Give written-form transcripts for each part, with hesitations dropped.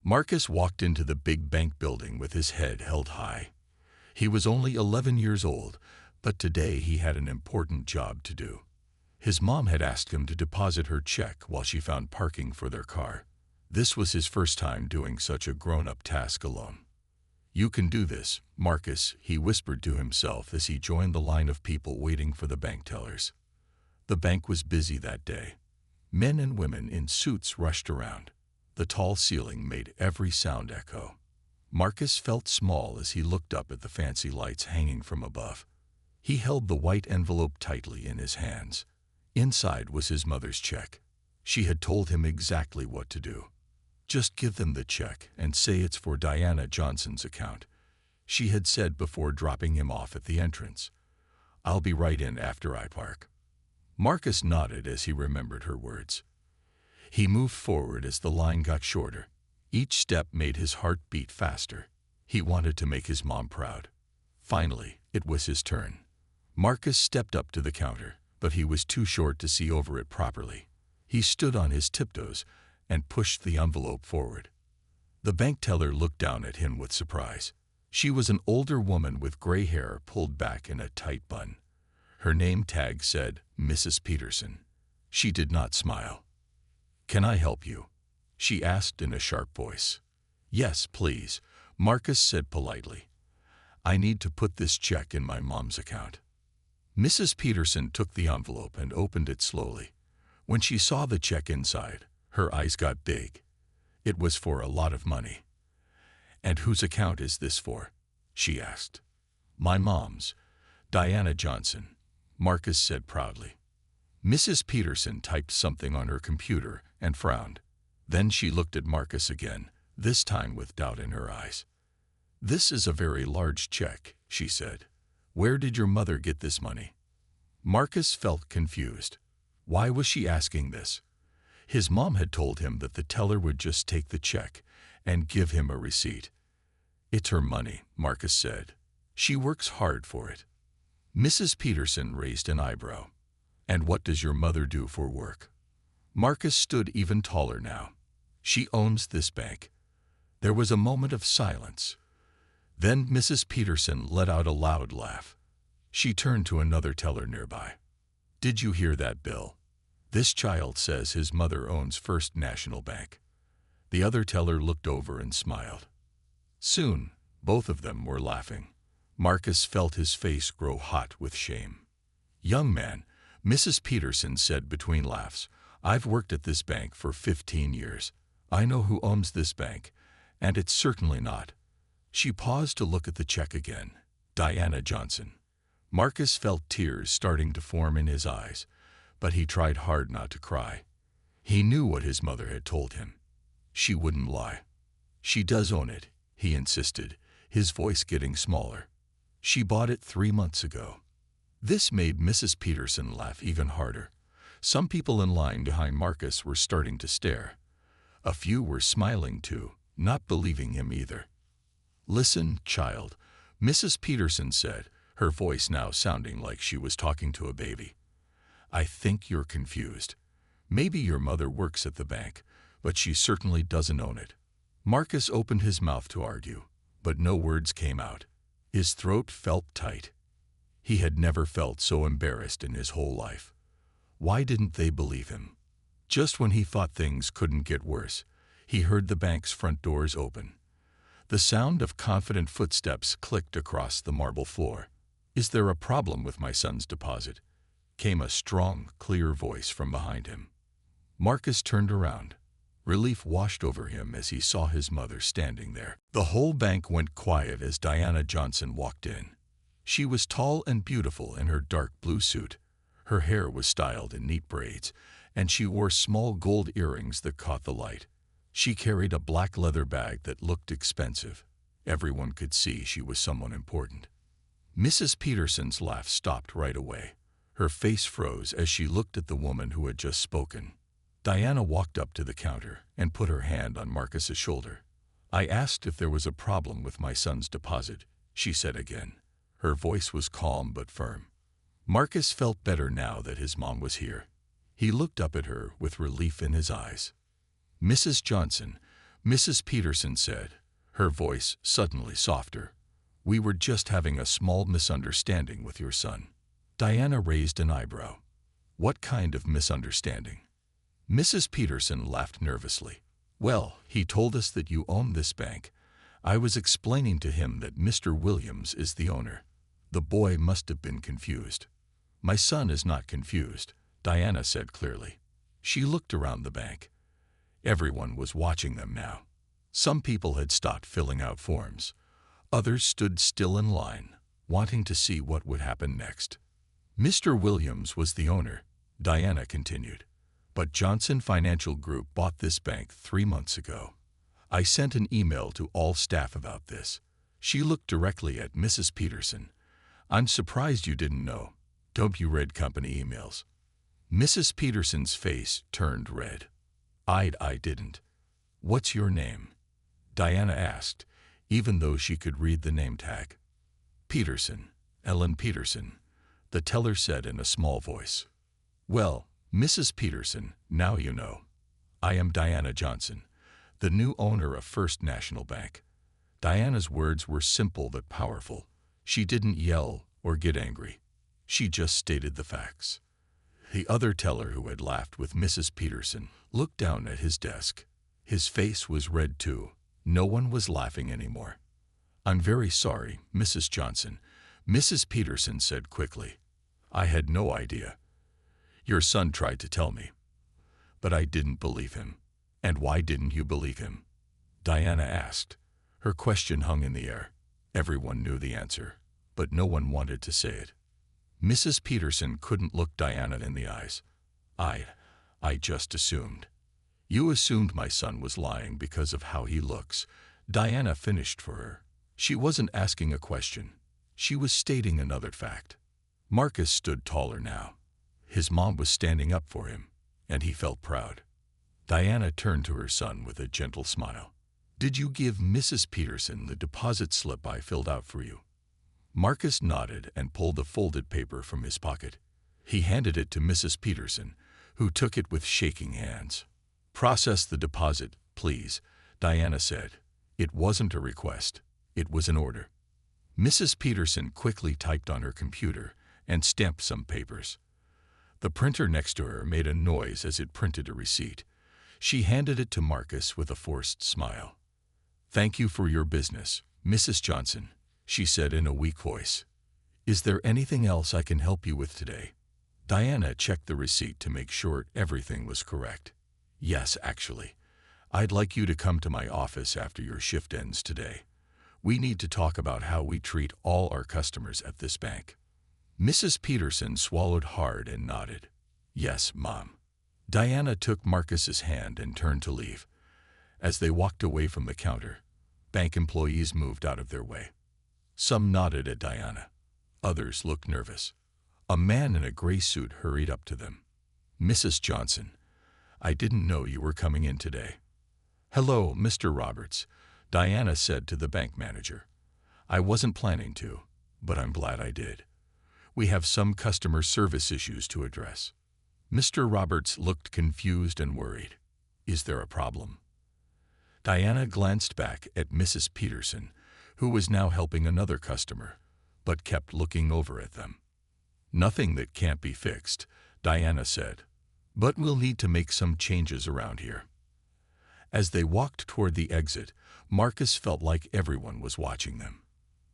Marcus walked into the big bank building with his head held high. He was only 11 years old, but today he had an important job to do. His mom had asked him to deposit her check while she found parking for their car. This was his first time doing such a grown-up task alone. "You can do this, Marcus," he whispered to himself as he joined the line of people waiting for the bank tellers. The bank was busy that day. Men and women in suits rushed around. The tall ceiling made every sound echo. Marcus felt small as he looked up at the fancy lights hanging from above. He held the white envelope tightly in his hands. Inside was his mother's check. She had told him exactly what to do. "Just give them the check and say it's for Diana Johnson's account," she had said before dropping him off at the entrance. "I'll be right in after I park." Marcus nodded as he remembered her words. He moved forward as the line got shorter. Each step made his heart beat faster. He wanted to make his mom proud. Finally, it was his turn. Marcus stepped up to the counter, but he was too short to see over it properly. He stood on his tiptoes and pushed the envelope forward. The bank teller looked down at him with surprise. She was an older woman with gray hair pulled back in a tight bun. Her name tag said, "Mrs. Peterson." She did not smile. "Can I help you?" she asked in a sharp voice. "Yes, please," Marcus said politely. "I need to put this check in my mom's account." Mrs. Peterson took the envelope and opened it slowly. When she saw the check inside, her eyes got big. It was for a lot of money. "And whose account is this for?" she asked. "My mom's, Diana Johnson," Marcus said proudly. Mrs. Peterson typed something on her computer and frowned. Then she looked at Marcus again, this time with doubt in her eyes. "This is a very large check," she said. "Where did your mother get this money?" Marcus felt confused. Why was she asking this? His mom had told him that the teller would just take the check and give him a receipt. "It's her money," Marcus said. "She works hard for it." Mrs. Peterson raised an eyebrow. "And what does your mother do for work?" Marcus stood even taller now. "She owns this bank." There was a moment of silence. Then Mrs. Peterson let out a loud laugh. She turned to another teller nearby. "Did you hear that, Bill? This child says his mother owns First National Bank." The other teller looked over and smiled. Soon, both of them were laughing. Marcus felt his face grow hot with shame. "Young man," Mrs. Peterson said between laughs, "I've worked at this bank for 15 years. I know who owns this bank, and it's certainly not." She paused to look at the check again. Diana Johnson. Marcus felt tears starting to form in his eyes, but he tried hard not to cry. He knew what his mother had told him. She wouldn't lie. "She does own it," he insisted, his voice getting smaller. "She bought it 3 months ago." This made Mrs. Peterson laugh even harder. Some people in line behind Marcus were starting to stare. A few were smiling too, not believing him either. "Listen, child," Mrs. Peterson said, her voice now sounding like she was talking to a baby. "I think you're confused. Maybe your mother works at the bank, but she certainly doesn't own it." Marcus opened his mouth to argue, but no words came out. His throat felt tight. He had never felt so embarrassed in his whole life. Why didn't they believe him? Just when he thought things couldn't get worse, he heard the bank's front doors open. The sound of confident footsteps clicked across the marble floor. "Is there a problem with my son's deposit?" came a strong, clear voice from behind him. Marcus turned around. Relief washed over him as he saw his mother standing there. The whole bank went quiet as Diana Johnson walked in. She was tall and beautiful in her dark blue suit. Her hair was styled in neat braids, and she wore small gold earrings that caught the light. She carried a black leather bag that looked expensive. Everyone could see she was someone important. Mrs. Peterson's laugh stopped right away. Her face froze as she looked at the woman who had just spoken. Diana walked up to the counter and put her hand on Marcus's shoulder. "I asked if there was a problem with my son's deposit," she said again. Her voice was calm but firm. Marcus felt better now that his mom was here. He looked up at her with relief in his eyes. "Mrs. Johnson," Mrs. Peterson said, her voice suddenly softer. "We were just having a small misunderstanding with your son." Diana raised an eyebrow. "What kind of misunderstanding?" Mrs. Peterson laughed nervously. "Well, he told us that you own this bank. I was explaining to him that Mr. Williams is the owner. The boy must have been confused." "My son is not confused," Diana said clearly. She looked around the bank. Everyone was watching them now. Some people had stopped filling out forms. Others stood still in line, wanting to see what would happen next. "Mr. Williams was the owner," Diana continued. "But Johnson Financial Group bought this bank 3 months ago. I sent an email to all staff about this." She looked directly at Mrs. Peterson. "I'm surprised you didn't know. Don't you read company emails?" Mrs. Peterson's face turned red. I didn't." "What's your name?" Diana asked, even though she could read the name tag. "Peterson, Ellen Peterson," the teller said in a small voice. "Well, Mrs. Peterson, now you know. I am Diana Johnson, the new owner of First National Bank." Diana's words were simple but powerful. She didn't yell or get angry. She just stated the facts. The other teller, who had laughed with Mrs. Peterson, looked down at his desk. His face was red too. No one was laughing anymore. "I'm very sorry, Mrs. Johnson," Mrs. Peterson said quickly. "I had no idea. Your son tried to tell me, but I didn't believe him." "And why didn't you believe him?" Diana asked. Her question hung in the air. Everyone knew the answer, but no one wanted to say it. Mrs. Peterson couldn't look Diana in the eyes. I just assumed." "You assumed my son was lying because of how he looks," Diana finished for her. She wasn't asking a question. She was stating another fact. Marcus stood taller now. His mom was standing up for him, and he felt proud. Diana turned to her son with a gentle smile. "Did you give Mrs. Peterson the deposit slip I filled out for you?" Marcus nodded and pulled the folded paper from his pocket. He handed it to Mrs. Peterson, who took it with shaking hands. "Process the deposit, please," Diana said. It wasn't a request. It was an order. Mrs. Peterson quickly typed on her computer and stamped some papers. The printer next to her made a noise as it printed a receipt. She handed it to Marcus with a forced smile. "Thank you for your business, Mrs. Johnson," she said in a weak voice. "Is there anything else I can help you with today?" Diana checked the receipt to make sure everything was correct. "Yes, actually. I'd like you to come to my office after your shift ends today. We need to talk about how we treat all our customers at this bank." Mrs. Peterson swallowed hard and nodded. "Yes, Mom." Diana took Marcus's hand and turned to leave. As they walked away from the counter, bank employees moved out of their way. Some nodded at Diana. Others looked nervous. A man in a gray suit hurried up to them. "Mrs. Johnson, I didn't know you were coming in today." "Hello, Mr. Roberts," Diana said to the bank manager. "I wasn't planning to, but I'm glad I did. We have some customer service issues to address." Mr. Roberts looked confused and worried. "Is there a problem?" Diana glanced back at Mrs. Peterson, who was now helping another customer, but kept looking over at them. "Nothing that can't be fixed," Diana said. "But we'll need to make some changes around here." As they walked toward the exit, Marcus felt like everyone was watching them.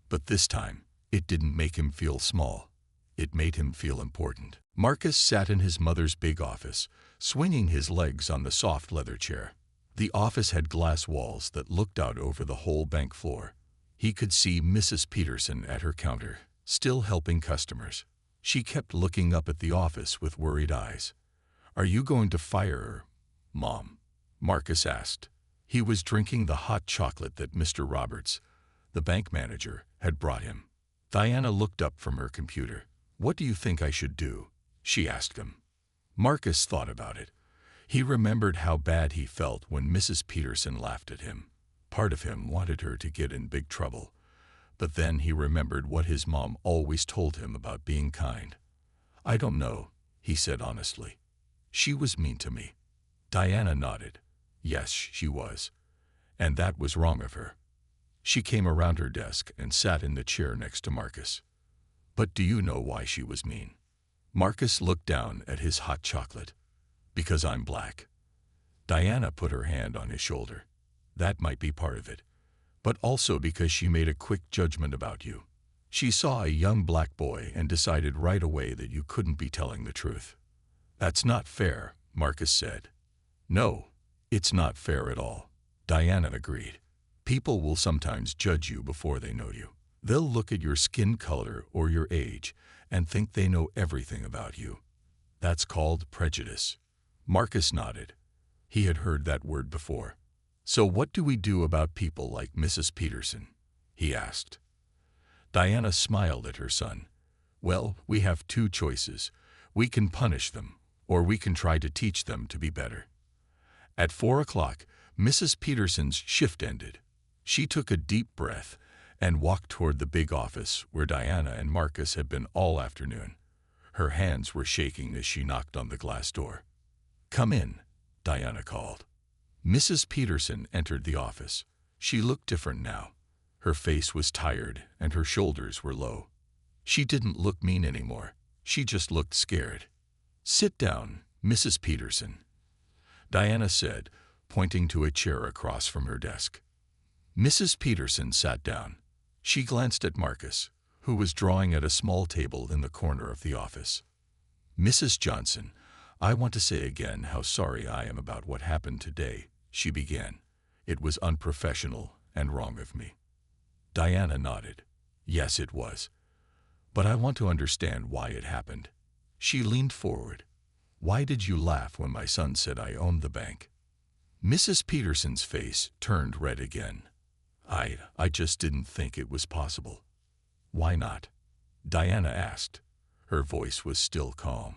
But this time, it didn't make him feel small. It made him feel important. Marcus sat in his mother's big office, swinging his legs on the soft leather chair. The office had glass walls that looked out over the whole bank floor. He could see Mrs. Peterson at her counter, still helping customers. She kept looking up at the office with worried eyes. "Are you going to fire her, Mom?" Marcus asked. He was drinking the hot chocolate that Mr. Roberts, the bank manager, had brought him. Diana looked up from her computer. "What do you think I should do?" she asked him. Marcus thought about it. He remembered how bad he felt when Mrs. Peterson laughed at him. Part of him wanted her to get in big trouble. But then he remembered what his mom always told him about being kind. "I don't know," he said honestly. "She was mean to me." Diana nodded. Yes, she was. and that was wrong of her. She came around her desk and sat in the chair next to Marcus. But do you know why she was mean? Marcus looked down at his hot chocolate. Because I'm black. Diana put her hand on his shoulder. That might be part of it. But also because she made a quick judgment about you. She saw a young black boy and decided right away that you couldn't be telling the truth. That's not fair, Marcus said. No, it's not fair at all, Diana agreed. People will sometimes judge you before they know you. They'll look at your skin color or your age and think they know everything about you. That's called prejudice. Marcus nodded. He had heard that word before. So what do we do about people like Mrs. Peterson? He asked. Diana smiled at her son. Well, we have two choices. We can punish them, or we can try to teach them to be better. At 4 o'clock, Mrs. Peterson's shift ended. She took a deep breath and walked toward the big office where Diana and Marcus had been all afternoon. Her hands were shaking as she knocked on the glass door. Come in, Diana called. Mrs. Peterson entered the office. She looked different now. Her face was tired and her shoulders were low. She didn't look mean anymore. She just looked scared. Sit down, Mrs. Peterson, Diana said, pointing to a chair across from her desk. Mrs. Peterson sat down. She glanced at Marcus, who was drawing at a small table in the corner of the office. Mrs. Johnson, I want to say again how sorry I am about what happened today, she began. It was unprofessional and wrong of me. Diana nodded. Yes, it was. But I want to understand why it happened. She leaned forward. Why did you laugh when my son said I owned the bank? Mrs. Peterson's face turned red again. I just didn't think it was possible. Why not? Diana asked. Her voice was still calm.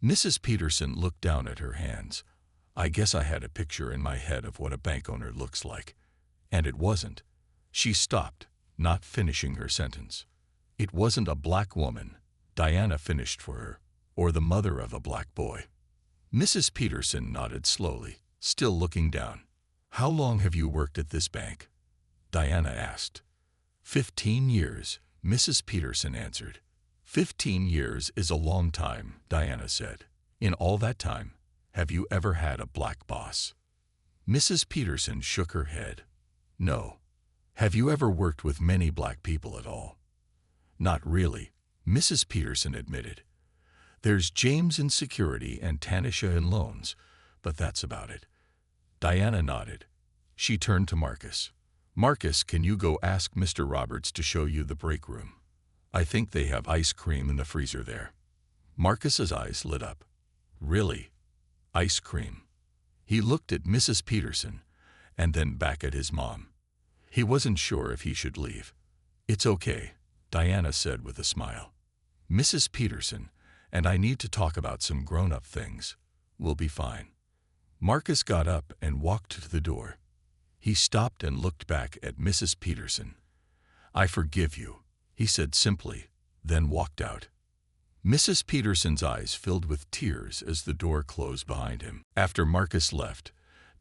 Mrs. Peterson looked down at her hands. I guess I had a picture in my head of what a bank owner looks like. And it wasn't. She stopped, not finishing her sentence. It wasn't a black woman, Diana finished for her, or the mother of a black boy. Mrs. Peterson nodded slowly, still looking down. How long have you worked at this bank? Diana asked. 15 years, Mrs. Peterson answered. 15 years is a long time, Diana said. In all that time, have you ever had a black boss? Mrs. Peterson shook her head. No. Have you ever worked with many black people at all? Not really, Mrs. Peterson admitted. There's James in security and Tanisha in loans, but that's about it. Diana nodded. She turned to Marcus. Marcus, can you go ask Mr. Roberts to show you the break room? I think they have ice cream in the freezer there. Marcus's eyes lit up. Really? Ice cream? He looked at Mrs. Peterson and then back at his mom. He wasn't sure if he should leave. It's okay, Diana said with a smile. Mrs. Peterson, and I need to talk about some grown-up things. We'll be fine. Marcus got up and walked to the door. He stopped and looked back at Mrs. Peterson. I forgive you, he said simply, then walked out. Mrs. Peterson's eyes filled with tears as the door closed behind him. After Marcus left,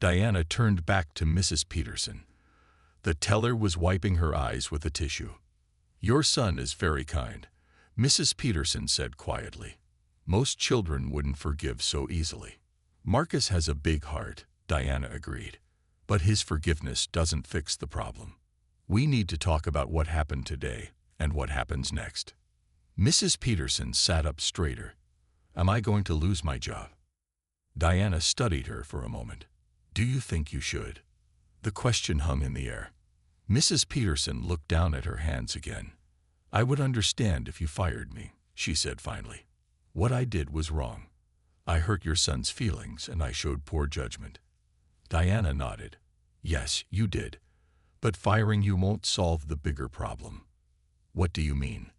Diana turned back to Mrs. Peterson. The teller was wiping her eyes with a tissue. Your son is very kind, Mrs. Peterson said quietly. Most children wouldn't forgive so easily. Marcus has a big heart, Diana agreed. But his forgiveness doesn't fix the problem. We need to talk about what happened today and what happens next. Mrs. Peterson sat up straighter. Am I going to lose my job? Diana studied her for a moment. Do you think you should? The question hung in the air. Mrs. Peterson looked down at her hands again. I would understand if you fired me, she said finally. What I did was wrong. I hurt your son's feelings and I showed poor judgment. Diana nodded. Yes, you did. But firing you won't solve the bigger problem. What do you mean?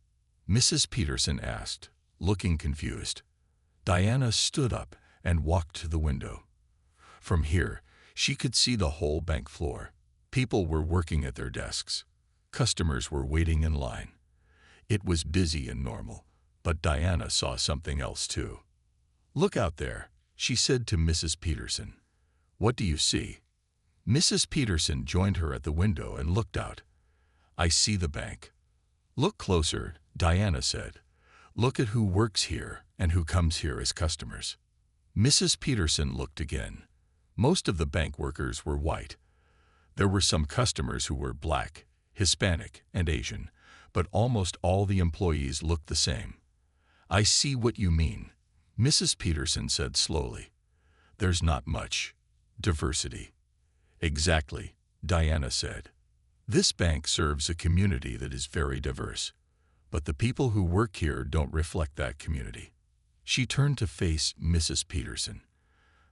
Mrs. Peterson asked, looking confused. Diana stood up and walked to the window. From here, she could see the whole bank floor. People were working at their desks. Customers were waiting in line. It was busy and normal, but Diana saw something else too. Look out there, she said to Mrs. Peterson. What do you see? Mrs. Peterson joined her at the window and looked out. "I see the bank." "Look closer," Diana said. "Look at who works here and who comes here as customers." Mrs. Peterson looked again. Most of the bank workers were white. There were some customers who were black, Hispanic, and Asian, but almost all the employees looked the same. "I see what you mean," Mrs. Peterson said slowly. "There's not much diversity." "Exactly," Diana said. "This bank serves a community that is very diverse, but the people who work here don't reflect that community." She turned to face Mrs. Peterson.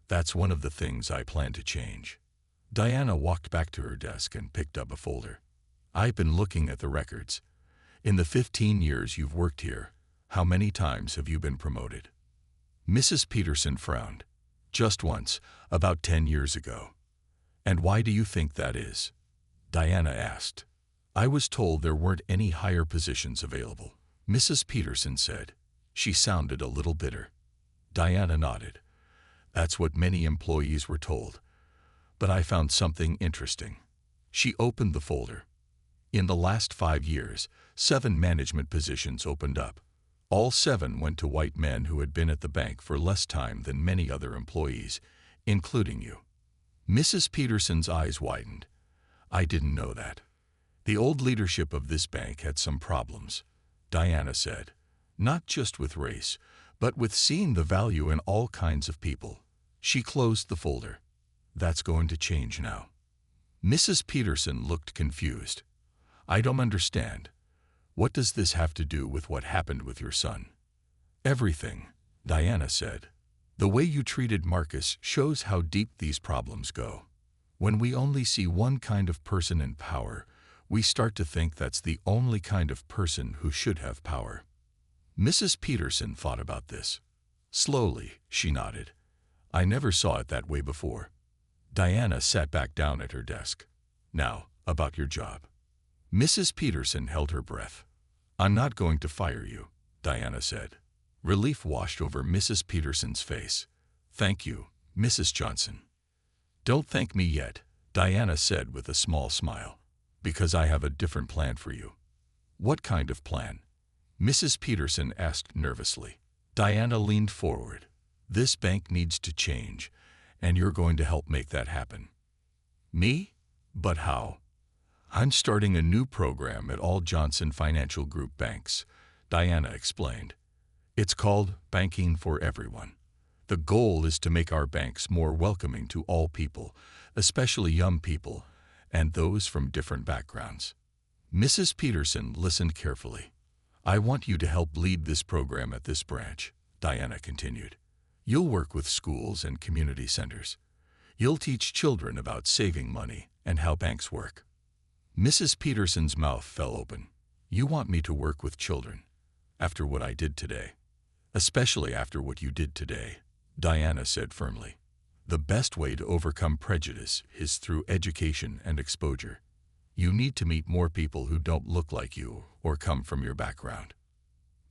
"That's one of the things I plan to change." Diana walked back to her desk and picked up a folder. "I've been looking at the records. In the 15 years you've worked here, how many times have you been promoted?" Mrs. Peterson frowned. "Just once, about 10 years ago." "And why do you think that is?" Diana asked. "I was told there weren't any higher positions available," Mrs. Peterson said. She sounded a little bitter. Diana nodded. "That's what many employees were told. But I found something interesting." She opened the folder. "In the last 5 years, 7 management positions opened up. All 7 went to white men who had been at the bank for less time than many other employees, including you." Mrs. Peterson's eyes widened. "I didn't know that." "The old leadership of this bank had some problems," Diana said. "Not just with race, but with seeing the value in all kinds of people." She closed the folder. "That's going to change now." Mrs. Peterson looked confused. "I don't understand. What does this have to do with what happened with your son?" "Everything," Diana said. "The way you treated Marcus shows how deep these problems go. When we only see one kind of person in power, we start to think that's the only kind of person who should have power." Mrs. Peterson thought about this. Slowly, she nodded. "I never saw it that way before." Diana sat back down at her desk. "Now, about your job." Mrs. Peterson held her breath. "I'm not going to fire you," Diana said. Relief washed over Mrs. Peterson's face. "Thank you, Mrs. Johnson." "Don't thank me yet," Diana said with a small smile, "because I have a different plan for you." "What kind of plan?" Mrs. Peterson asked nervously. Diana leaned forward. "This bank needs to change, and you're going to help make that happen." "Me? But how?" "I'm starting a new program at all Johnson Financial Group banks," Diana explained. "It's called Banking for Everyone. The goal is to make our banks more welcoming to all people, especially young people, and those from different backgrounds." Mrs. Peterson listened carefully. "I want you to help lead this program at this branch," Diana continued. "You'll work with schools and community centers. You'll teach children about saving money and how banks work." Mrs. Peterson's mouth fell open. "You want me to work with children? After what I did today?" "Especially after what you did today," Diana said firmly. "The best way to overcome prejudice is through education and exposure. You need to meet more people who don't look like you or come from your background."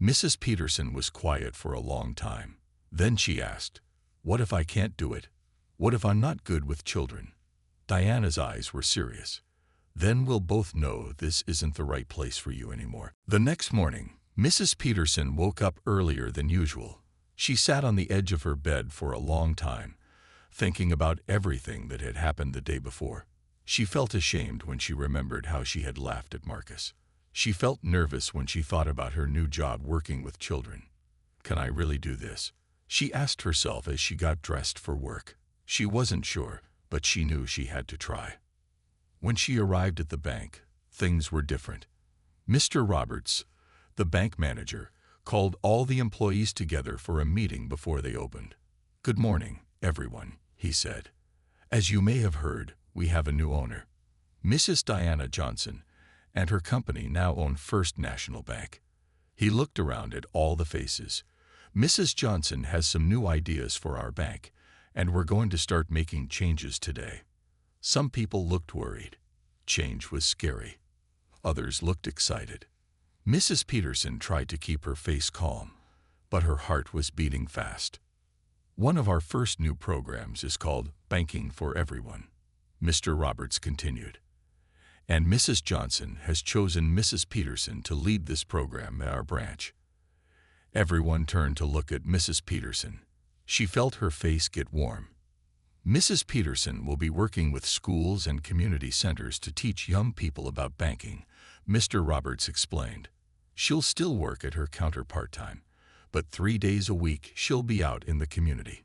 Mrs. Peterson was quiet for a long time. Then she asked, "What if I can't do it? What if I'm not good with children?" Diana's eyes were serious. "Then we'll both know this isn't the right place for you anymore." The next morning, Mrs. Peterson woke up earlier than usual. She sat on the edge of her bed for a long time, thinking about everything that had happened the day before. She felt ashamed when she remembered how she had laughed at Marcus. She felt nervous when she thought about her new job working with children. "Can I really do this?" she asked herself as she got dressed for work. She wasn't sure, but she knew she had to try. When she arrived at the bank, things were different. Mr. Roberts, the bank manager, called all the employees together for a meeting before they opened. "Good morning, everyone," he said. "As you may have heard, we have a new owner. Mrs. Diana Johnson and her company now own First National Bank." He looked around at all the faces. "Mrs. Johnson has some new ideas for our bank, and we're going to start making changes today." Some people looked worried. Change was scary. Others looked excited. Mrs. Peterson tried to keep her face calm, but her heart was beating fast. "One of our first new programs is called Banking for Everyone. Mr. Roberts continued. And Mrs. Johnson has chosen Mrs. Peterson to lead this program at our branch. Everyone turned to look at Mrs. Peterson. She felt her face get warm. Mrs. Peterson will be working with schools and community centers to teach young people about banking, Mr. Roberts explained. She'll still work at her counter part-time, but 3 days a week she'll be out in the community.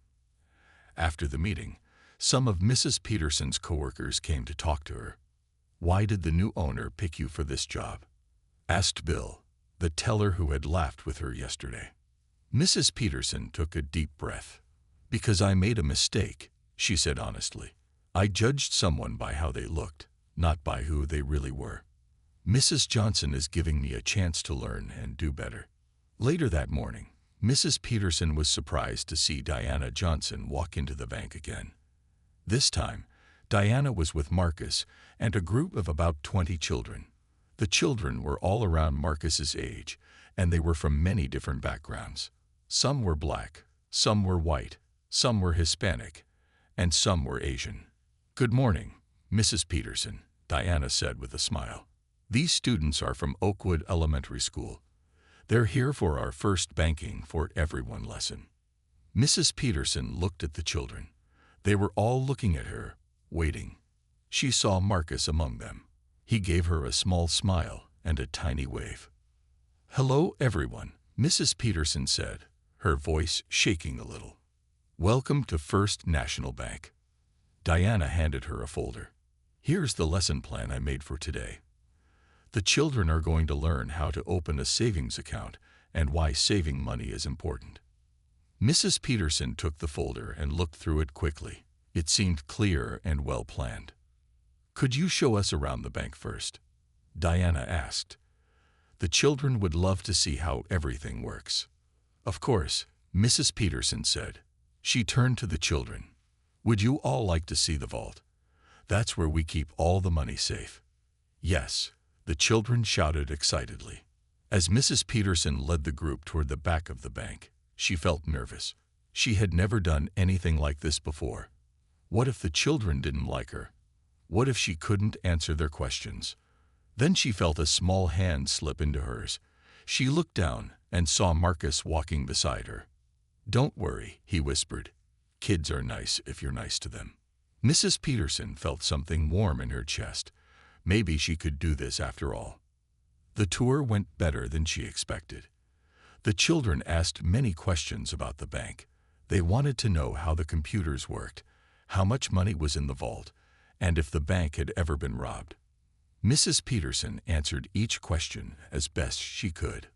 After the meeting, some of Mrs. Peterson's coworkers came to talk to her. "Why did the new owner pick you for this job?" asked Bill, the teller who had laughed with her yesterday. Mrs. Peterson took a deep breath. "Because I made a mistake," she said honestly. "I judged someone by how they looked, not by who they really were. Mrs. Johnson is giving me a chance to learn and do better." Later that morning, Mrs. Peterson was surprised to see Diana Johnson walk into the bank again. This time, Diana was with Marcus and a group of about 20 children. The children were all around Marcus's age, and they were from many different backgrounds. Some were black, some were white, some were Hispanic, and some were Asian. "Good morning, Mrs. Peterson," Diana said with a smile. "These students are from Oakwood Elementary School. They're here for our first Banking for Everyone lesson." Mrs. Peterson looked at the children. They were all looking at her, waiting. She saw Marcus among them. He gave her a small smile and a tiny wave. "Hello, everyone," Mrs. Peterson said, her voice shaking a little. "Welcome to First National Bank." Diana handed her a folder. "Here's the lesson plan I made for today. The children are going to learn how to open a savings account and why saving money is important." Mrs. Peterson took the folder and looked through it quickly. It seemed clear and well planned. "Could you show us around the bank first?" Diana asked. "The children would love to see how everything works." "Of course," Mrs. Peterson said. She turned to the children. "Would you all like to see the vault? That's where we keep all the money safe." "Yes," the children shouted excitedly. As Mrs. Peterson led the group toward the back of the bank, she felt nervous. She had never done anything like this before. What if the children didn't like her? What if she couldn't answer their questions? Then she felt a small hand slip into hers. She looked down and saw Marcus walking beside her. "Don't worry," he whispered. "Kids are nice if you're nice to them." Mrs. Peterson felt something warm in her chest. Maybe she could do this after all. The tour went better than she expected. The children asked many questions about the bank. They wanted to know how the computers worked, how much money was in the vault, and if the bank had ever been robbed. Mrs. Peterson answered each question as best she could.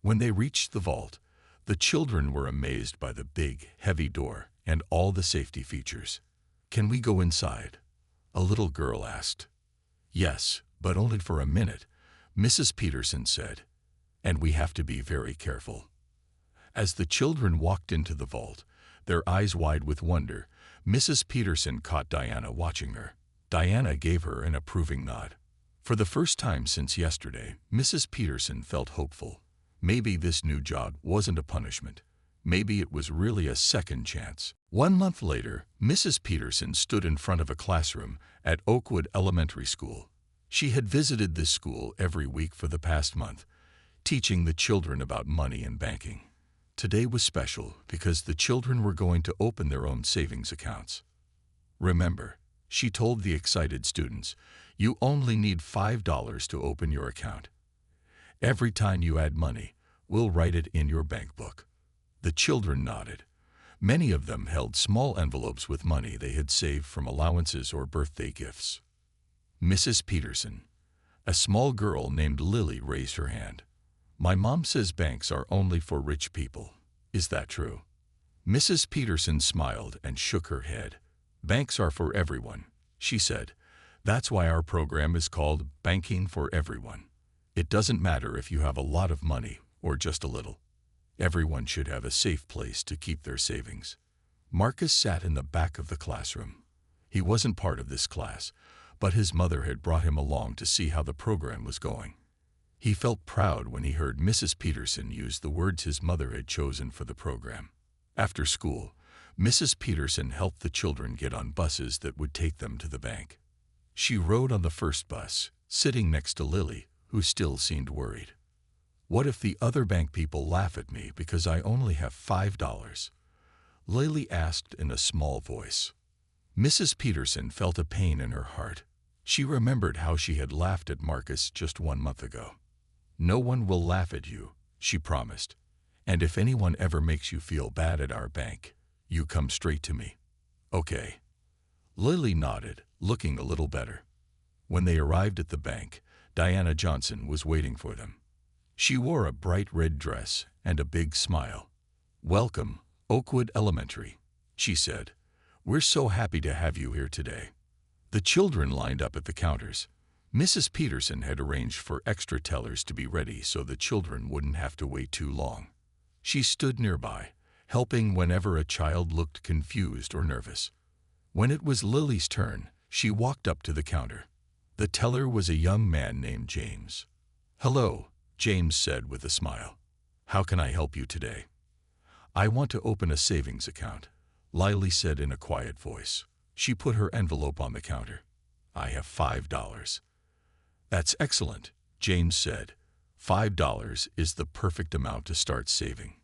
When they reached the vault, the children were amazed by the big, heavy door and all the safety features. "Can we go inside?" a little girl asked. "Yes, but only for a minute," Mrs. Peterson said, "and we have to be very careful." As the children walked into the vault, their eyes wide with wonder, Mrs. Peterson caught Diana watching her. Diana gave her an approving nod. For the first time since yesterday, Mrs. Peterson felt hopeful. Maybe this new job wasn't a punishment. Maybe it was really a second chance. 1 month later, Mrs. Peterson stood in front of a classroom at Oakwood Elementary School. She had visited this school every week for the past month, teaching the children about money and banking. Today was special because the children were going to open their own savings accounts. "Remember," she told the excited students, "you only need $5 to open your account. Every time you add money, we'll write it in your bank book." The children nodded. Many of them held small envelopes with money they had saved from allowances or birthday gifts. Mrs. Peterson, a small girl named Lily, raised her hand. "My mom says banks are only for rich people. Is that true?" Mrs. Peterson smiled and shook her head. "Banks are for everyone," she said. "That's why our program is called Banking for Everyone. It doesn't matter if you have a lot of money or just a little. Everyone should have a safe place to keep their savings." Marcus sat in the back of the classroom. He wasn't part of this class, but his mother had brought him along to see how the program was going. He felt proud when he heard Mrs. Peterson use the words his mother had chosen for the program. After school, Mrs. Peterson helped the children get on buses that would take them to the bank. She rode on the first bus, sitting next to Lily, who still seemed worried. "What if the other bank people laugh at me because I only have $5? Lily asked in a small voice. Mrs. Peterson felt a pain in her heart. She remembered how she had laughed at Marcus just 1 month ago. "No one will laugh at you," she promised. "And if anyone ever makes you feel bad at our bank, you come straight to me. Okay?" Lily nodded, looking a little better. When they arrived at the bank, Diana Johnson was waiting for them. She wore a bright red dress and a big smile. "Welcome, Oakwood Elementary," she said. "We're so happy to have you here today." The children lined up at the counters. Mrs. Peterson had arranged for extra tellers to be ready so the children wouldn't have to wait too long. She stood nearby, helping whenever a child looked confused or nervous. When it was Lily's turn, she walked up to the counter. The teller was a young man named James. "Hello," James said with a smile. "How can I help you today?" "I want to open a savings account," Lily said in a quiet voice. She put her envelope on the counter. "I have $5. "That's excellent," James said. $5 is the perfect amount to start saving.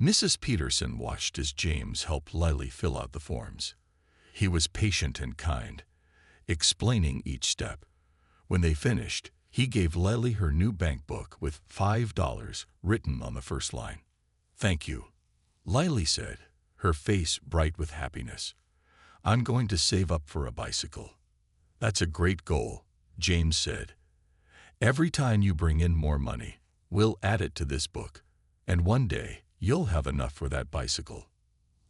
Mrs. Peterson watched as James helped Lily fill out the forms. He was patient and kind, explaining each step. When they finished, he gave Lily her new bank book with $5 written on the first line. "Thank you," Lily said, her face bright with happiness. "I'm going to save up for a bicycle." "That's a great goal," James said. "Every time you bring in more money, we'll add it to this book, and one day you'll have enough for that bicycle."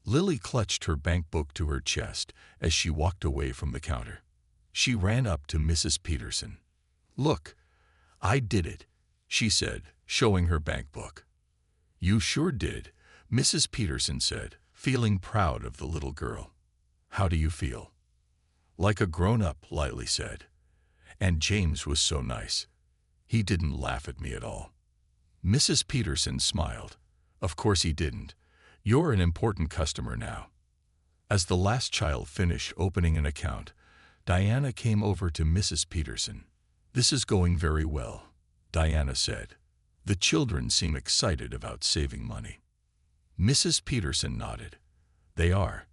Lily clutched her bank book to her chest as she walked away from the counter. She ran up to Mrs. Peterson. "Look, I did it," she said, showing her bank book. "You sure did," Mrs. Peterson said, feeling proud of the little girl. "How do you feel?" "Like a grown-up," Lily said. "And James was so nice. He didn't laugh at me at all." Mrs. Peterson smiled. "Of course he didn't. You're an important customer now." As the last child finished opening an account, Diana came over to Mrs. Peterson. "This is going very well," Diana said. "The children seem excited about saving money." Mrs. Peterson nodded. "They are.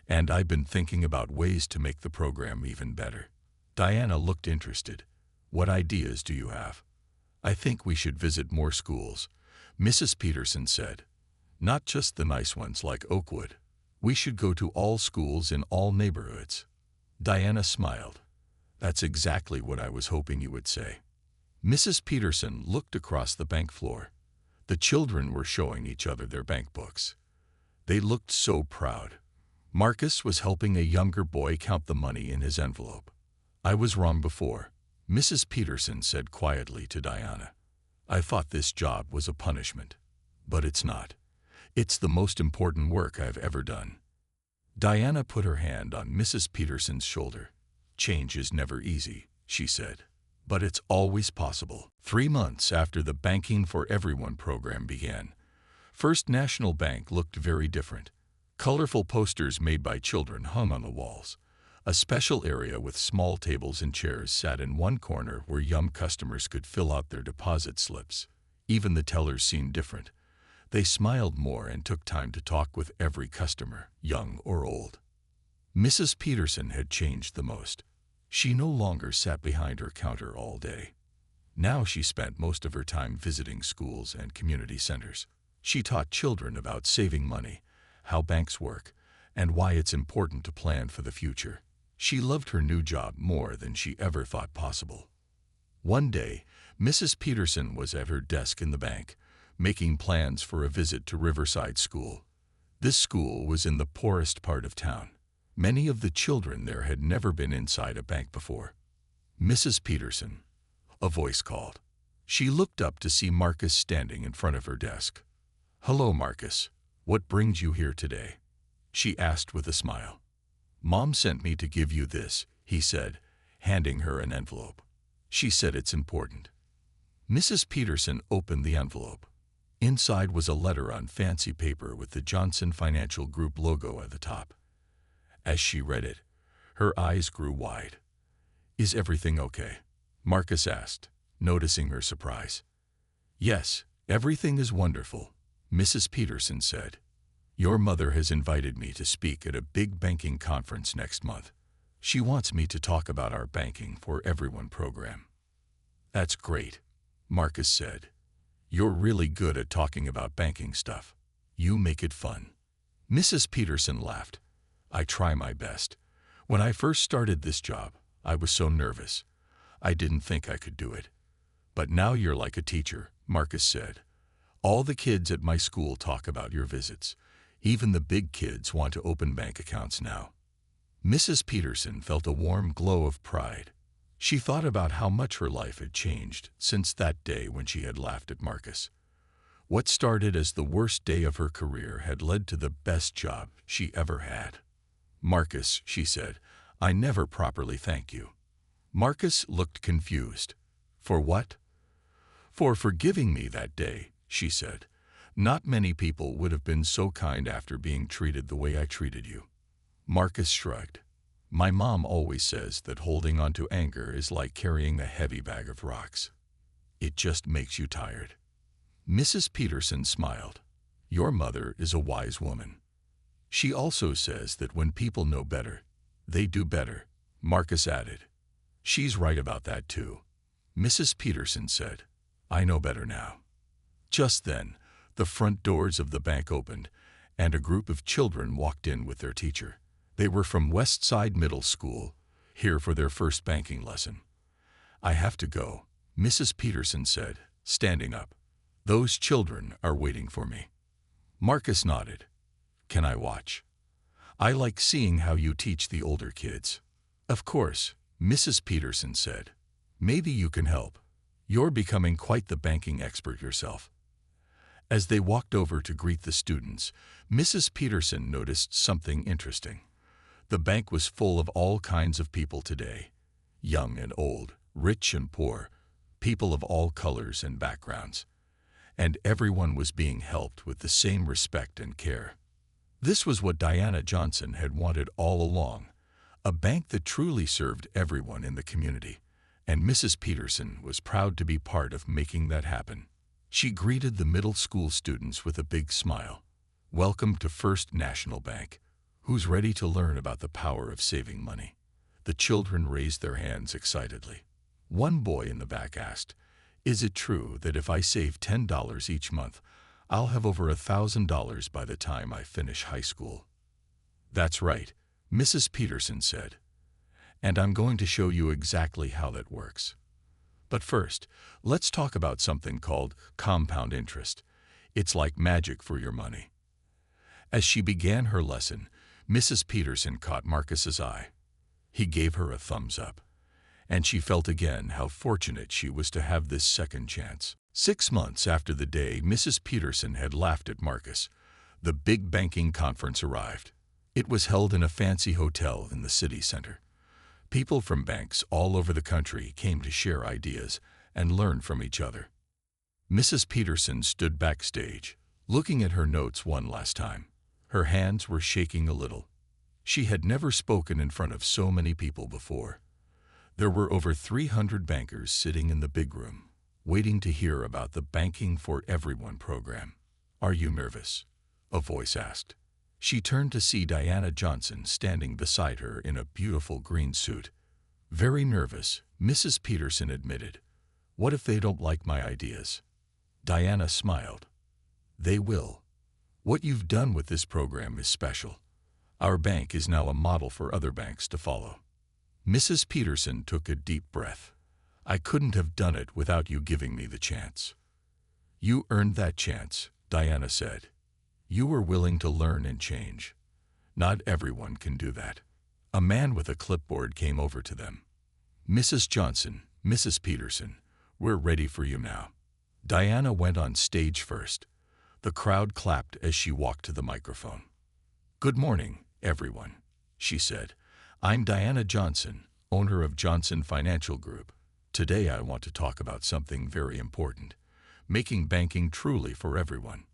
And I've been thinking about ways to make the program even better." Diana looked interested. "What ideas do you have?" "I think we should visit more schools," Mrs. Peterson said. "Not just the nice ones like Oakwood. We should go to all schools in all neighborhoods." Diana smiled. "That's exactly what I was hoping you would say." Mrs. Peterson looked across the bank floor. The children were showing each other their bank books. They looked so proud. Marcus was helping a younger boy count the money in his envelope. "I was wrong before," Mrs. Peterson said quietly to Diana. "I thought this job was a punishment. But it's not. It's the most important work I've ever done." Diana put her hand on Mrs. Peterson's shoulder. "Change is never easy," she said. "But it's always possible." 3 months after the Banking for Everyone program began, First National Bank looked very different. Colorful posters made by children hung on the walls. A special area with small tables and chairs sat in one corner where young customers could fill out their deposit slips. Even the tellers seemed different. They smiled more and took time to talk with every customer, young or old. Mrs. Peterson had changed the most. She no longer sat behind her counter all day. Now she spent most of her time visiting schools and community centers. She taught children about saving money, how banks work, and why it's important to plan for the future. She loved her new job more than she ever thought possible. One day, Mrs. Peterson was at her desk in the bank, making plans for a visit to Riverside School. This school was in the poorest part of town. Many of the children there had never been inside a bank before. "Mrs. Peterson," a voice called. She looked up to see Marcus standing in front of her desk. "Hello, Marcus. What brings you here today?" she asked with a smile. "Mom sent me to give you this," he said, handing her an envelope. "She said it's important." Mrs. Peterson opened the envelope. Inside was a letter on fancy paper with the Johnson Financial Group logo at the top. As she read it, her eyes grew wide. "Is everything okay?" Marcus asked, noticing her surprise. "Yes, everything is wonderful," Mrs. Peterson said. "Your mother has invited me to speak at a big banking conference next month. She wants me to talk about our Banking for Everyone program." "That's great," Marcus said. "You're really good at talking about banking stuff. You make it fun." Mrs. Peterson laughed. "I try my best. When I first started this job, I was so nervous. I didn't think I could do it. But now you're like a teacher," Marcus said. "All the kids at my school talk about your visits. Even the big kids want to open bank accounts now." Mrs. Peterson felt a warm glow of pride. She thought about how much her life had changed since that day when she had laughed at Marcus. What started as the worst day of her career had led to the best job she ever had. "Marcus," she said, "I never properly thank you." Marcus looked confused. "For what?" "For forgiving me that day," she said. "Not many people would have been so kind after being treated the way I treated you." Marcus shrugged. "My mom always says that holding on to anger is like carrying a heavy bag of rocks. It just makes you tired." Mrs. Peterson smiled. "Your mother is a wise woman. She also says that when people know better, they do better," Marcus added. "She's right about that too," Mrs. Peterson said. "I know better now." Just then, the front doors of the bank opened, and a group of children walked in with their teacher. They were from West Side Middle School, here for their first banking lesson. "I have to go," Mrs. Peterson said, standing up. "Those children are waiting for me." Marcus nodded. "Can I watch? I like seeing how you teach the older kids." "Of course," Mrs. Peterson said. "Maybe you can help. You're becoming quite the banking expert yourself." As they walked over to greet the students, Mrs. Peterson noticed something interesting. The bank was full of all kinds of people today, young and old, rich and poor, people of all colors and backgrounds. And everyone was being helped with the same respect and care. This was what Diana Johnson had wanted all along, a bank that truly served everyone in the community, and Mrs. Peterson was proud to be part of making that happen. She greeted the middle school students with a big smile. "Welcome to First National Bank. Who's ready to learn about the power of saving money?" The children raised their hands excitedly. One boy in the back asked, "Is it true that if I save $10 each month, I'll have over $1,000 by the time I finish high school?" "That's right," Mrs. Peterson said. "And I'm going to show you exactly how that works. But first, let's talk about something called compound interest. It's like magic for your money." As she began her lesson, Mrs. Peterson caught Marcus's eye. He gave her a thumbs up, and she felt again how fortunate she was to have this second chance. 6 months after the day Mrs. Peterson had laughed at Marcus, the big banking conference arrived. It was held in a fancy hotel in the city center. People from banks all over the country came to share ideas and learn from each other. Mrs. Peterson stood backstage, looking at her notes one last time. Her hands were shaking a little. She had never spoken in front of so many people before. There were over 300 bankers sitting in the big room, waiting to hear about the Banking for Everyone program. "Are you nervous?" a voice asked. She turned to see Diana Johnson standing beside her in a beautiful green suit. "Very nervous," Mrs. Peterson admitted. "What if they don't like my ideas?" Diana smiled. "They will. What you've done with this program is special. Our bank is now a model for other banks to follow." Mrs. Peterson took a deep breath. "I couldn't have done it without you giving me the chance." "You earned that chance," Diana said. "You were willing to learn and change. Not everyone can do that." A man with a clipboard came over to them. "Mrs. Johnson, Mrs. Peterson, we're ready for you now." Diana went on stage first. The crowd clapped as she walked to the microphone. "Good morning, everyone," she said. "I'm Diana Johnson, owner of Johnson Financial Group. Today I want to talk about something very important, making banking truly for everyone.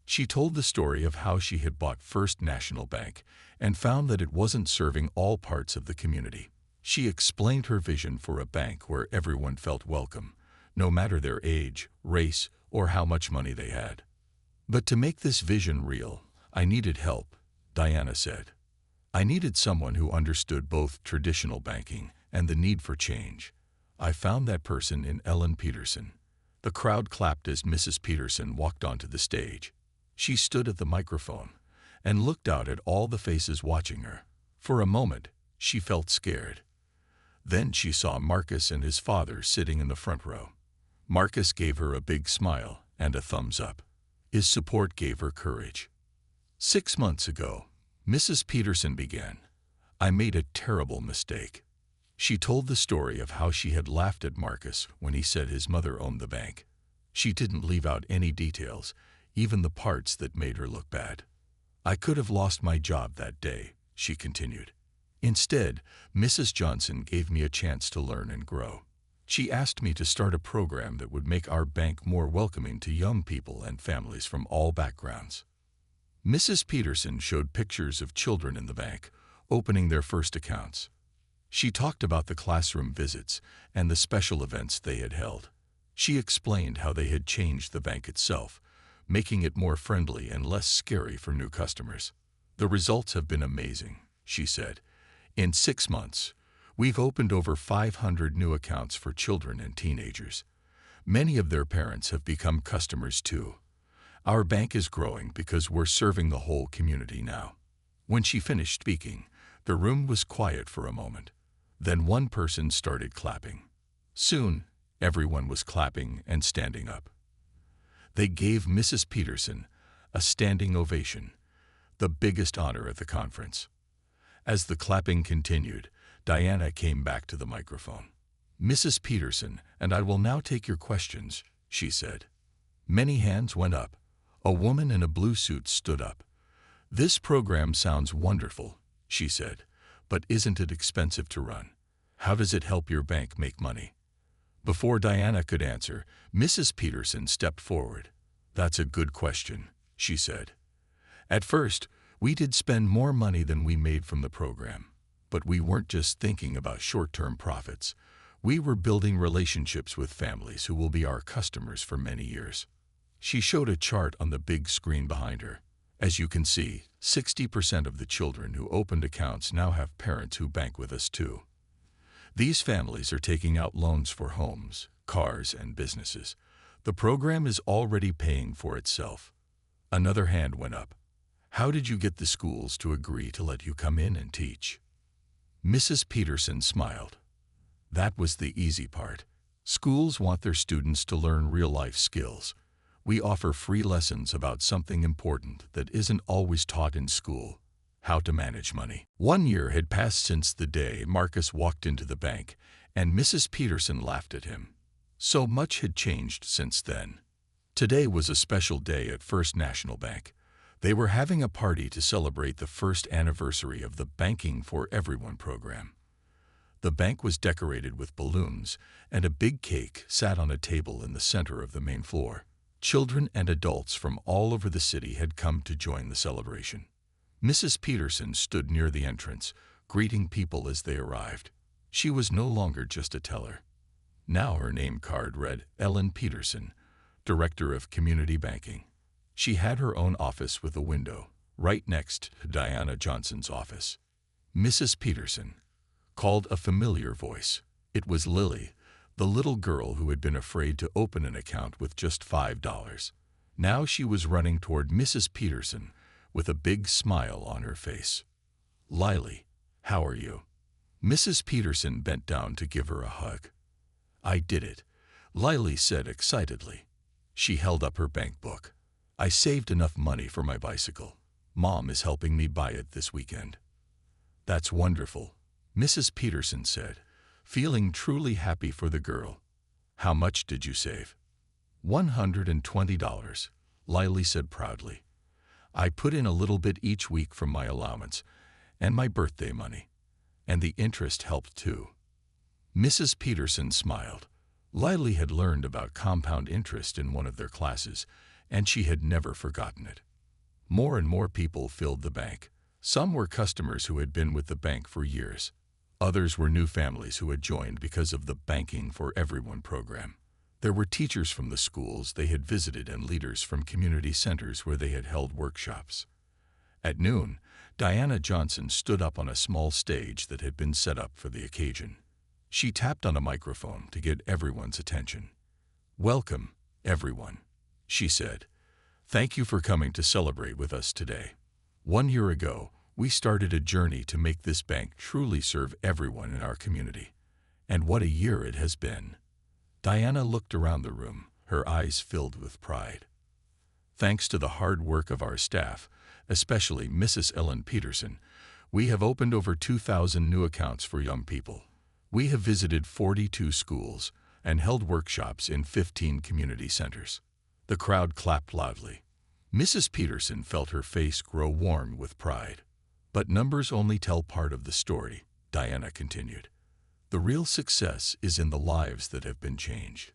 She told the story of how she had bought First National Bank and found that it wasn't serving all parts of the community. She explained her vision for a bank where everyone felt welcome, no matter their age, race, or how much money they had. But to make this vision real, I needed help, Diana said. I needed someone who understood both traditional banking and the need for change. I found that person in Ellen Peterson. The crowd clapped as Mrs. Peterson walked onto the stage. She stood at the microphone and looked out at all the faces watching her. For a moment, she felt scared. Then she saw Marcus and his father sitting in the front row. Marcus gave her a big smile and a thumbs up. His support gave her courage. 6 months ago, Mrs. Peterson began. I made a terrible mistake. She told the story of how she had laughed at Marcus when he said his mother owned the bank. She didn't leave out any details, even the parts that made her look bad. I could have lost my job that day, she continued. Instead, Mrs. Johnson gave me a chance to learn and grow. She asked me to start a program that would make our bank more welcoming to young people and families from all backgrounds. Mrs. Peterson showed pictures of children in the bank, opening their first accounts. She talked about the classroom visits and the special events they had held. She explained how they had changed the bank itself, making it more friendly and less scary for new customers. The results have been amazing, she said. In 6 months, we've opened over 500 new accounts for children and teenagers. Many of their parents have become customers too. Our bank is growing because we're serving the whole community now. When she finished speaking, the room was quiet for a moment. Then one person started clapping. Soon, everyone was clapping and standing up. They gave Mrs. Peterson a standing ovation, the biggest honor at the conference. As the clapping continued, Diana came back to the microphone. Mrs. Peterson, and I will now take your questions, she said. Many hands went up. A woman in a blue suit stood up. This program sounds wonderful, she said, but isn't it expensive to run? How does it help your bank make money? Before Diana could answer, Mrs. Peterson stepped forward. That's a good question, she said. At first, we did spend more money than we made from the program. But we weren't just thinking about short-term profits. We were building relationships with families who will be our customers for many years. She showed a chart on the big screen behind her. As you can see, 60% of the children who opened accounts now have parents who bank with us too. These families are taking out loans for homes, cars, and businesses. The program is already paying for itself. Another hand went up. How did you get the schools to agree to let you come in and teach? Mrs. Peterson smiled. That was the easy part. Schools want their students to learn real-life skills. We offer free lessons about something important that isn't always taught in school: how to manage money. 1 year had passed since the day Marcus walked into the bank, and Mrs. Peterson laughed at him. So much had changed since then. Today was a special day at First National Bank. They were having a party to celebrate the first anniversary of the Banking for Everyone program. The bank was decorated with balloons, and a big cake sat on a table in the center of the main floor. Children and adults from all over the city had come to join the celebration. Mrs. Peterson stood near the entrance, greeting people as they arrived. She was no longer just a teller. Now her name card read Ellen Peterson, Director of Community Banking. She had her own office with a window, right next to Diana Johnson's office. Mrs. Peterson called a familiar voice. It was Lily, the little girl who had been afraid to open an account with just $5. Now she was running toward Mrs. Peterson with a big smile on her face. Lily, how are you? Mrs. Peterson bent down to give her a hug. I did it, Lily said excitedly. She held up her bank book. I saved enough money for my bicycle. Mom is helping me buy it this weekend. That's wonderful, Mrs. Peterson said, feeling truly happy for the girl. How much did you save? $120, Lily said proudly. I put in a little bit each week from my allowance and my birthday money, and the interest helped too. Mrs. Peterson smiled. Lily had learned about compound interest in one of their classes, and she had never forgotten it. More and more people filled the bank. Some were customers who had been with the bank for years. Others were new families who had joined because of the Banking for Everyone program. There were teachers from the schools they had visited and leaders from community centers where they had held workshops. At noon, Diana Johnson stood up on a small stage that had been set up for the occasion. She tapped on a microphone to get everyone's attention. "Welcome, everyone," she said. "Thank you for coming to celebrate with us today. 1 year ago, we started a journey to make this bank truly serve everyone in our community. And what a year it has been." Diana looked around the room, her eyes filled with pride. "Thanks to the hard work of our staff, especially Mrs. Ellen Peterson, we have opened over 2,000 new accounts for young people. We have visited 42 schools and held workshops in 15 community centers." The crowd clapped loudly. Mrs. Peterson felt her face grow warm with pride. "But numbers only tell part of the story," Diana continued. "The real success is in the lives that have been changed.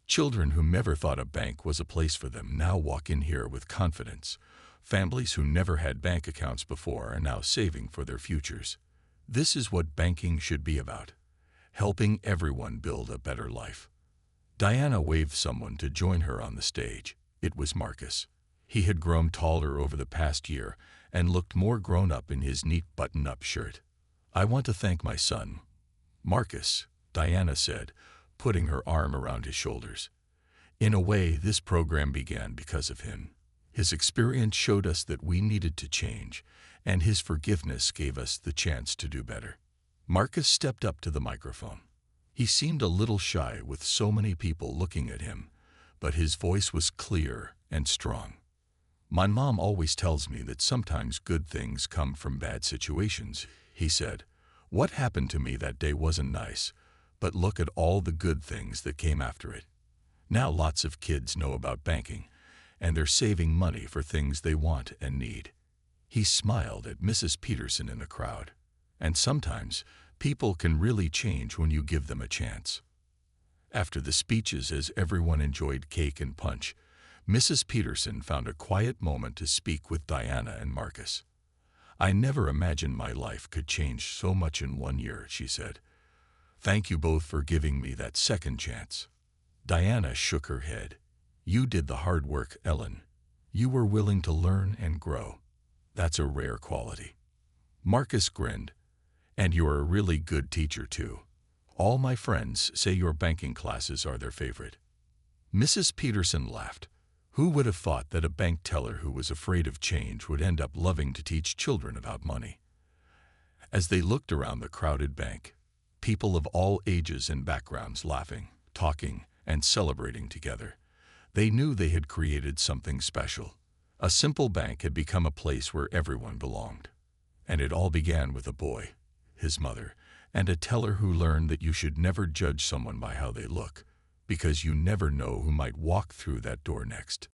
Children who never thought a bank was a place for them now walk in here with confidence. Families who never had bank accounts before are now saving for their futures. This is what banking should be about, helping everyone build a better life." Diana waved someone to join her on the stage. It was Marcus. He had grown taller over the past year and looked more grown up in his neat button-up shirt. "I want to thank my son, Marcus," Diana said, putting her arm around his shoulders. "In a way, this program began because of him. His experience showed us that we needed to change, and his forgiveness gave us the chance to do better." Marcus stepped up to the microphone. He seemed a little shy with so many people looking at him, but his voice was clear and strong. "My mom always tells me that sometimes good things come from bad situations," he said. "What happened to me that day wasn't nice, but look at all the good things that came after it. Now lots of kids know about banking, and they're saving money for things they want and need." He smiled at Mrs. Peterson in the crowd. "And sometimes people can really change when you give them a chance." After the speeches, as everyone enjoyed cake and punch, Mrs. Peterson found a quiet moment to speak with Diana and Marcus. "I never imagined my life could change so much in 1 year," she said. "Thank you both for giving me that second chance." Diana shook her head. "You did the hard work, Ellen. You were willing to learn and grow. That's a rare quality." Marcus grinned. "And you're a really good teacher, too. All my friends say your banking classes are their favorite." Mrs. Peterson laughed. Who would have thought that a bank teller who was afraid of change would end up loving to teach children about money? As they looked around the crowded bank, people of all ages and backgrounds laughing, talking, and celebrating together, they knew they had created something special. A simple bank had become a place where everyone belonged. And it all began with a boy, his mother, and a teller who learned that you should never judge someone by how they look, because you never know who might walk through that door next.